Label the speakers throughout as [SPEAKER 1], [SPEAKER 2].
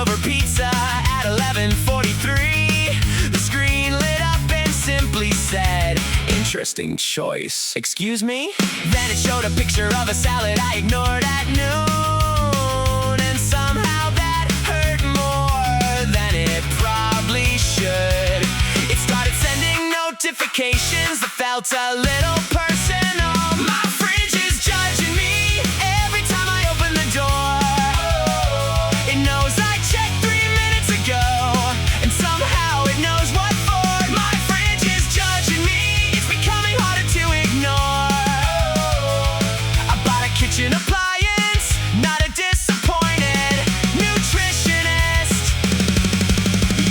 [SPEAKER 1] leftover pizza at 11:43. The screen lit up and simply said, "Interesting choice." Excuse me? Then it showed a picture of a salad I ignored at noon, and somehow that hurt more than it probably should. It started sending notifications that felt a little personal. My fridge is judging me every time I open the door. It knows I checked 3 minutes ago, and somehow it knows what for. My fridge is judging me, it's becoming harder to ignore. I bought a kitchen appliance, not a disappointed nutritionist.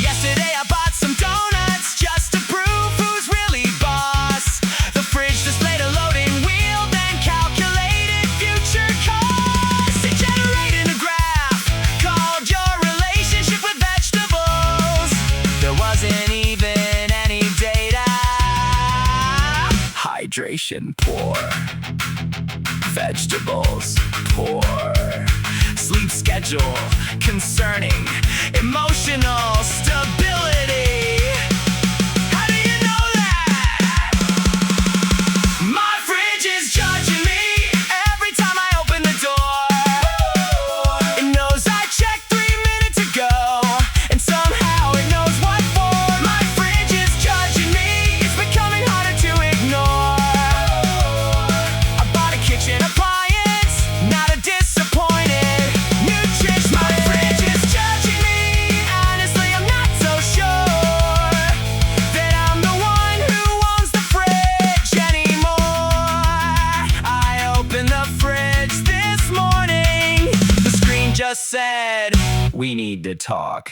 [SPEAKER 1] Yesterday I bought some donuts just to prove who's really boss. The fridge displayed a loading wheel, then calculated future costs. It generated a graph called your relationship with vegetables. There wasn't even any data. Hydration poor, vegetables poor, sleep schedule concerning, emotional stability. How do you know that? My fridge is judging me every time I open the door. It knows I checked 3 minutes ago, and somehow it knows what for. My fridge is judging me, it's becoming harder to ignore. I bought a kitchen appliance, not a disappointed nutrition. My fridge is judging me, honestly I'm not so sure that I'm the one who owns the fridge anymore. I opened the fridge this morning, the screen just said, "We need to talk."